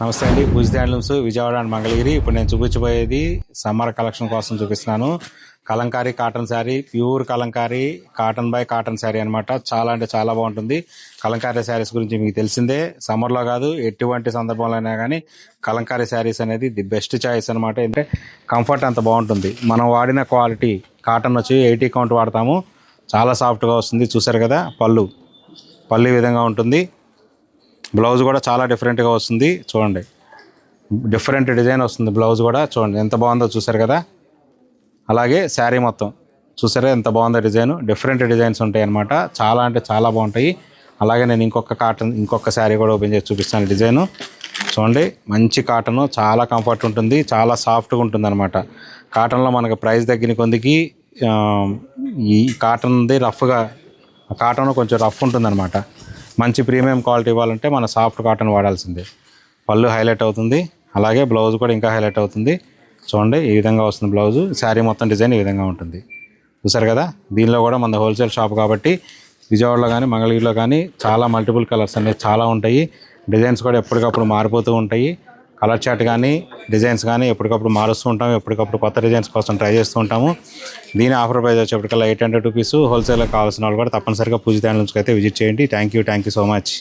నమస్తే అండి. పూజిత handlooms Vijayawada and Mangalagiri. ఇప్పుడు నేను చూపించబోయేది సమ్మర్ కలెక్షన్ కోసం చూపిస్తున్నాను. Kalamkari cotton sari, pure Kalamkari cotton by cotton sari అనమాట. చాలా అంటే చాలా బాగుంటుంది. కలంకారీ శారీస్ గురించి మీకు తెలిసిందే. సమ్మర్లో కాదు, ఎటువంటి సందర్భంలో అయినా కానీ కలంకారీ శారీస్ అనేది ది బెస్ట్ చాయిస్ అనమాట. అంటే కంఫర్ట్ అంత బాగుంటుంది. మనం వాడిన క్వాలిటీ కాటన్ వచ్చి 80 కౌంట్ వాడతాము. చాలా సాఫ్ట్గా వస్తుంది. చూసారు కదా, పళ్ళు ఈ విధంగా ఉంటుంది. బ్లౌజ్ కూడా చాలా డిఫరెంట్గా వస్తుంది. చూడండి, డిఫరెంట్ డిజైన్ వస్తుంది. బ్లౌజ్ కూడా చూడండి ఎంత బాగుందో, చూసారు కదా. అలాగే శారీ మొత్తం చూసారా ఎంత బాగుందో డిజైన్. డిఫరెంట్ డిజైన్స్ ఉంటాయి అన్నమాట. చాలా అంటే చాలా బాగుంటాయి. అలాగే నేను ఇంకొక శారీ కూడా ఓపెన్ చేసి చూపిస్తాను. డిజైను చూడండి, మంచి కాటను, చాలా కంఫర్ట్ ఉంటుంది, చాలా సాఫ్ట్గా ఉంటుంది అనమాట. కాటన్లో మనకు ప్రైస్ తగ్గిన కొందికి ఈ కాటన్ది కాటన్ కొంచెం రఫ్ ఉంటుంది అనమాట. మంచి ప్రీమియం క్వాలిటీ ఇవ్వాలంటే మన సాఫ్ట్ కాటన్ వాడాల్సిందే. పళ్ళు హైలైట్ అవుతుంది. అలాగే బ్లౌజ్ కూడా ఇంకా హైలైట్ అవుతుంది. చూడండి ఈ విధంగా వస్తుంది బ్లౌజ్. శారీ మొత్తం డిజైన్ ఈ విధంగా ఉంటుంది. చూసారు కదా. దీనిలో కూడా మన హోల్సేల్ షాప్ కాబట్టి విజయవాడలో కానీ మంగళగిరిలో కానీ చాలా మల్టిపుల్ కలర్స్ అనేవి చాలా ఉంటాయి. డిజైన్స్ కూడా ఎప్పటికప్పుడు మారిపోతూ ఉంటాయి. కలర్ చార్ట్ కానీ డిజైన్స్ కానీ ఎప్పటికప్పుడు మారుస్తూ ఉంటాము. ఎప్పటికప్పుడు కొత్త డిజైన్స్ కోసం ట్రై చేస్తూ ఉంటాము. దీని ఆఫర్ ప్రైస్ వచ్చేప్పటికల్లా 800 రూపీస్. హోల్సేల్గా కావాల్సిన వాళ్ళు కూడా తప్పనిసరిగా పూజిత హ్యాండ్లూమ్స్కి అయితే విజిట్ చేయండి. Thank you so much.